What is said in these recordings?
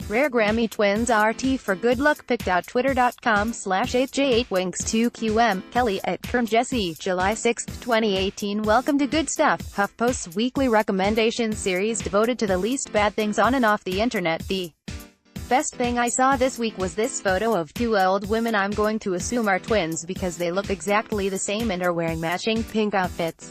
Rare Grammy twins RT for good luck picked out twitter.com/8j8winks2qm, Kelly at Kern Jessie, July 6, 2018. Welcome to Good Stuff, HuffPost's weekly recommendation series devoted to the least bad things on and off the internet. The best thing I saw this week was this photo of two old women I'm going to assume are twins because they look exactly the same and are wearing matching pink outfits.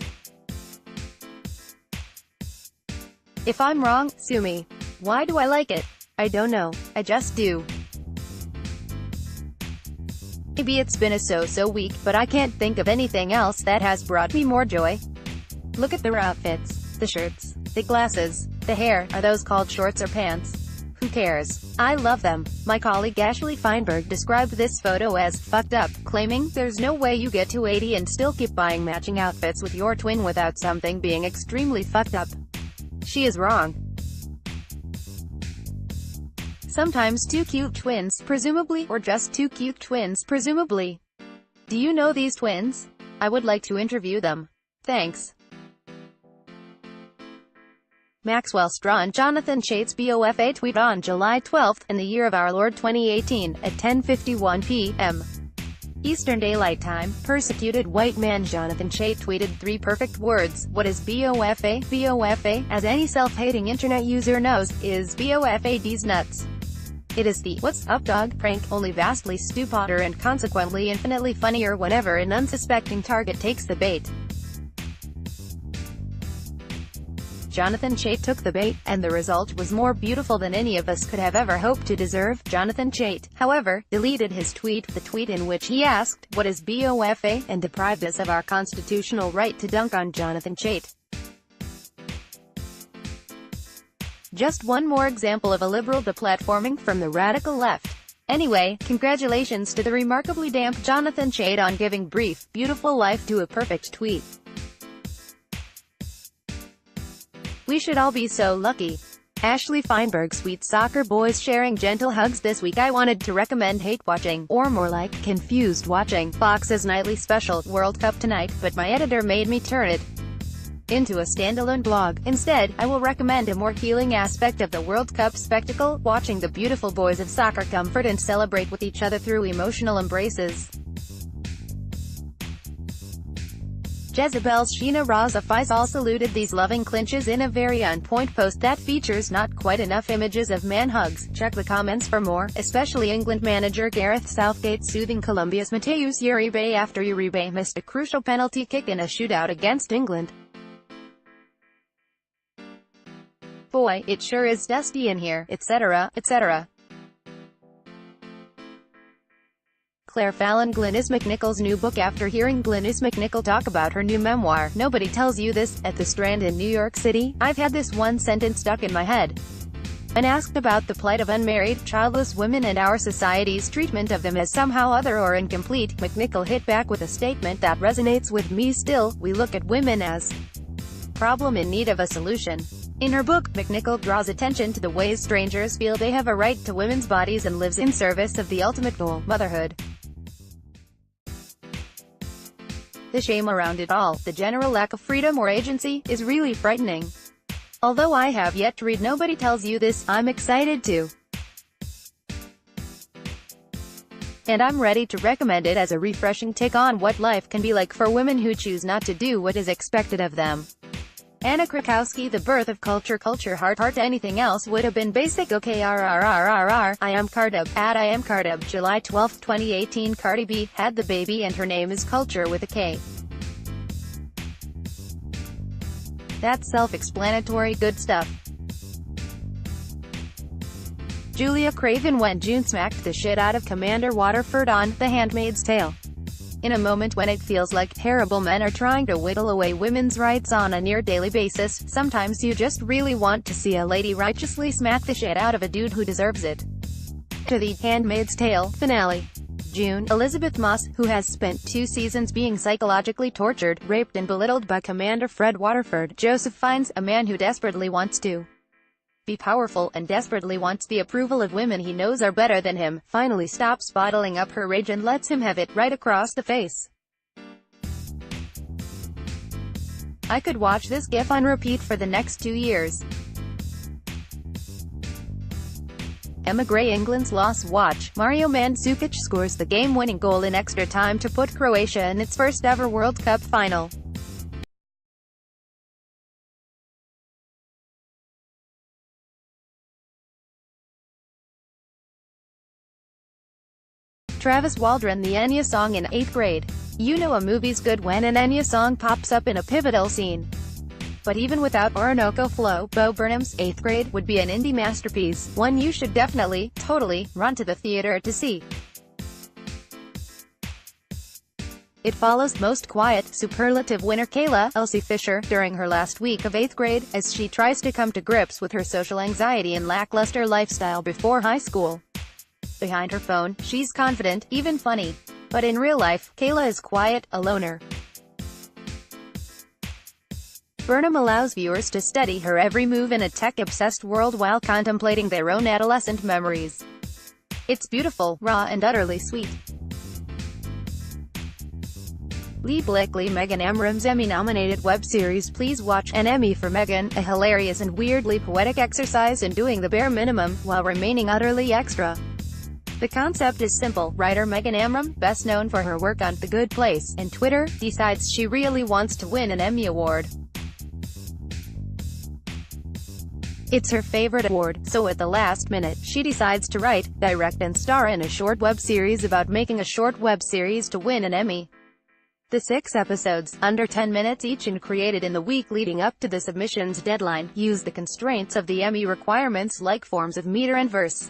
If I'm wrong, sue me. Why do I like it? I don't know, I just do. Maybe it's been a so-so week, but I can't think of anything else that has brought me more joy. Look at their outfits, the shirts, the glasses, the hair. Are those called shorts or pants? Who cares? I love them. My colleague Ashley Feinberg described this photo as fucked up, claiming, "There's no way you get to 80 and still keep buying matching outfits with your twin without something being extremely fucked up." She is wrong. Sometimes two cute twins, presumably, or just two cute twins, presumably. Do you know these twins? I would like to interview them. Thanks. Maxwell Strawn Jonathan Chait's BOFA tweet on July 12, in the year of our Lord 2018, at 10:51 p.m. Eastern Daylight Time, persecuted white man Jonathan Chait tweeted 3 perfect words. What is BOFA? BOFA, as any self-hating internet user knows, is BOFAD's nuts. It is the "what's up dog" prank, only vastly stupider and consequently infinitely funnier whenever an unsuspecting target takes the bait. Jonathan Chait took the bait, and the result was more beautiful than any of us could have ever hoped to deserve. Jonathan Chait, however, deleted his tweet, the tweet in which he asked, "What is BOFA?" and deprived us of our constitutional right to dunk on Jonathan Chait. Just one more example of a liberal deplatforming from the radical left. Anyway, congratulations to the remarkably damp Jonathan Chait on giving brief, beautiful life to a perfect tweet. We should all be so lucky. Ashley Feinberg sweet soccer boys sharing gentle hugs this week. I wanted to recommend hate watching, or more like, confused watching, Fox's nightly special, World Cup Tonight, but my editor made me turn it into a standalone blog. Instead, I will recommend a more healing aspect of the World Cup spectacle, watching the beautiful boys of soccer comfort and celebrate with each other through emotional embraces. Jezebel's Sheena Raza Faisal saluted these loving clinches in a very on-point post that features not quite enough images of man hugs. Check the comments for more, especially England manager Gareth Southgate soothing Colombia's Mateus Uribe after Uribe missed a crucial penalty kick in a shootout against England. Boy, it sure is dusty in here, etc., etc. Claire Fallon Glynis McNichol's new book. After hearing Glynis McNichol talk about her new memoir, Nobody Tells You This, at the Strand in New York City, I've had this one sentence stuck in my head. When asked about the plight of unmarried, childless women and our society's treatment of them as somehow other or incomplete, McNichol hit back with a statement that resonates with me still: we look at women as problem in need of a solution. In her book, McNichol draws attention to the ways strangers feel they have a right to women's bodies and lives in service of the ultimate goal, motherhood. The shame around it all, the general lack of freedom or agency, is really frightening. Although I have yet to read Nobody Tells You This, I'm excited to. And I'm ready to recommend it as a refreshing take on what life can be like for women who choose not to do what is expected of them. Anna Krakowski. The birth of culture heart anything else would have been basic. Okay, I am Cardub, at I am Cardub, July 12, 2018. Cardi B had the baby and her name is Culture with a K. That's self-explanatory. Good stuff. Julia Craven went June smacked the shit out of Commander Waterford on The Handmaid's Tale. In a moment when it feels like terrible men are trying to whittle away women's rights on a near-daily basis, sometimes you just really want to see a lady righteously smack the shit out of a dude who deserves it. To The Handmaid's Tale finale. June, Elizabeth Moss, who has spent 2 seasons being psychologically tortured, raped and belittled by Commander Fred Waterford, Joseph finds a man who desperately wants to be powerful, and desperately wants the approval of women he knows are better than him, finally stops bottling up her rage and lets him have it right across the face. I could watch this gif on repeat for the next 2 years. Emma Gray England's loss watch, Mario Mandzukic scores the game-winning goal in extra time to put Croatia in its first-ever World Cup final. Travis Waldron the Enya song in 8th grade. You know a movie's good when an Enya song pops up in a pivotal scene. But even without Orinoco Flow, Bo Burnham's 8th grade would be an indie masterpiece, one you should definitely, totally, run to the theater to see. It follows most quiet, superlative winner Kayla Elsie Fisher during her last week of 8th grade, as she tries to come to grips with her social anxiety and lackluster lifestyle before high school. Behind her phone, she's confident, even funny. But in real life, Kayla is quiet, a loner. Burnham allows viewers to study her every move in a tech-obsessed world while contemplating their own adolescent memories. It's beautiful, raw and utterly sweet. Lee Blakely Megan Amram's Emmy-nominated web series Please Watch an Emmy for Megan, a hilarious and weirdly poetic exercise in doing the bare minimum, while remaining utterly extra. The concept is simple. Writer Megan Amram, best known for her work on The Good Place and Twitter, decides she really wants to win an Emmy Award. It's her favorite award, so at the last minute, she decides to write, direct and star in a short web series about making a short web series to win an Emmy. The 6 episodes, under 10 minutes each and created in the week leading up to the submissions deadline, use the constraints of the Emmy requirements like forms of meter and verse.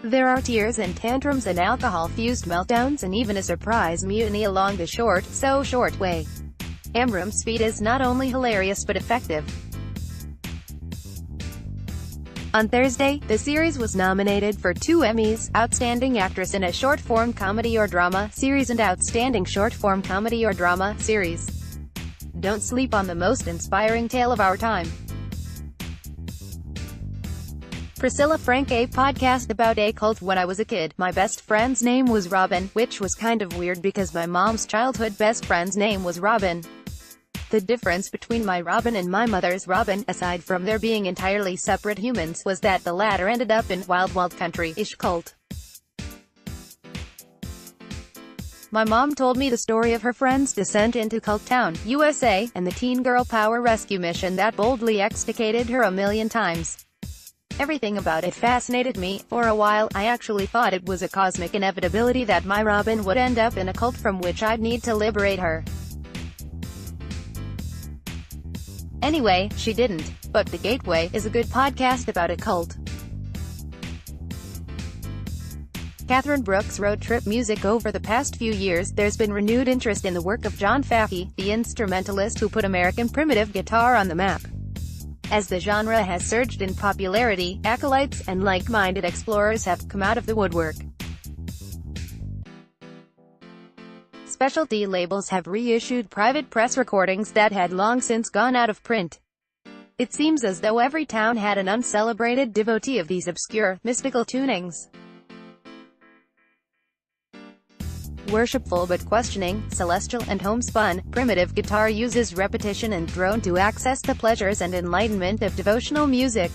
There are tears and tantrums and alcohol-fused meltdowns and even a surprise mutiny along the short, so short way. Amram's feat is not only hilarious but effective. On Thursday, the series was nominated for 2 Emmys, Outstanding Actress in a Short-Form Comedy or Drama Series and Outstanding Short-Form Comedy or Drama Series. Don't sleep on the most inspiring tale of our time. Priscilla Frank, a podcast about a cult. When I was a kid, my best friend's name was Robin, which was kind of weird because my mom's childhood best friend's name was Robin. The difference between my Robin and my mother's Robin, aside from their being entirely separate humans, was that the latter ended up in wild country-ish cult. My mom told me the story of her friend's descent into Cult Town, USA, and the teen girl power rescue mission that boldly extricated her a million times. Everything about it fascinated me. For a while, I actually thought it was a cosmic inevitability that my Robin would end up in a cult from which I'd need to liberate her. Anyway, she didn't. But The Gateway is a good podcast about a cult. Catherine Brooks road trip music. Over the past few years, there's been renewed interest in the work of John Fafke, the instrumentalist who put American primitive guitar on the map. As the genre has surged in popularity, acolytes and like-minded explorers have come out of the woodwork. Specialty labels have reissued private press recordings that had long since gone out of print. It seems as though every town had an uncelebrated devotee of these obscure, mystical tunings. Worshipful but questioning, celestial and homespun, primitive guitar uses repetition and drone to access the pleasures and enlightenment of devotional music.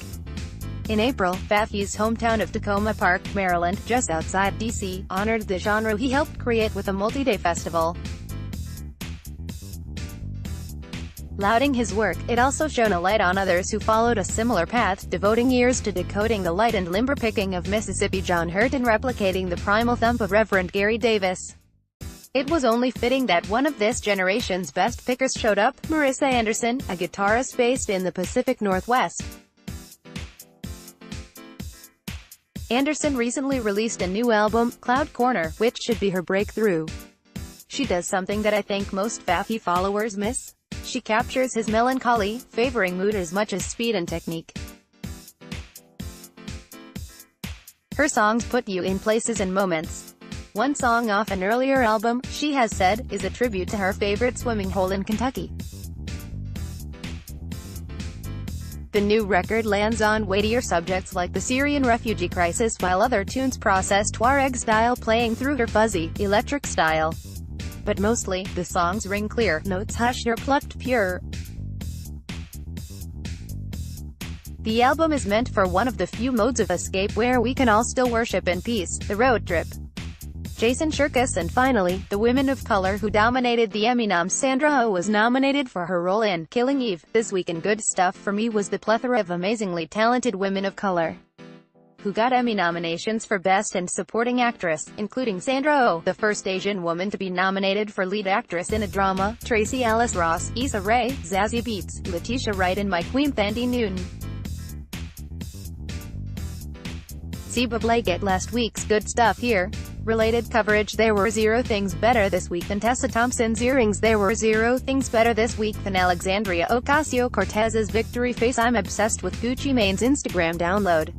In April, Fafke's hometown of Tacoma Park, Maryland, just outside D.C., honored the genre he helped create with a multi-day festival. Lauding his work, it also shone a light on others who followed a similar path, devoting years to decoding the light and limber picking of Mississippi John Hurt and replicating the primal thump of Reverend Gary Davis. It was only fitting that one of this generation's best pickers showed up, Marissa Anderson, a guitarist based in the Pacific Northwest. Anderson recently released a new album, Cloud Corner, which should be her breakthrough. She does something that I think most Fafke followers miss. She captures his melancholy, favoring mood as much as speed and technique. Her songs put you in places and moments. One song off an earlier album, She Has Said, is a tribute to her favorite swimming hole in Kentucky. The new record lands on weightier subjects like the Syrian refugee crisis, while other tunes process Tuareg style playing through her fuzzy, electric style. But mostly, the songs ring clear, notes hushed or plucked pure. The album is meant for one of the few modes of escape where we can all still worship in peace, the road trip. Jason Cherkis. And finally, the women of color who dominated the Emmy nom. Sandra Oh was nominated for her role in Killing Eve. This week in Good Stuff for me was the plethora of amazingly talented women of color who got Emmy nominations for Best and Supporting Actress, including Sandra Oh, the first Asian woman to be nominated for Lead Actress in a Drama, Tracee Ellis Ross, Issa Rae, Zazie Beetz, Letitia Wright and My Queen Thandie Newton. Zeba Blake at last week's Good Stuff here. Related coverage. There were 0 things better this week than Tessa Thompson's earrings. There were 0 things better this week than Alexandria Ocasio-Cortez's victory face. I'm obsessed with Gucci Mane's Instagram download.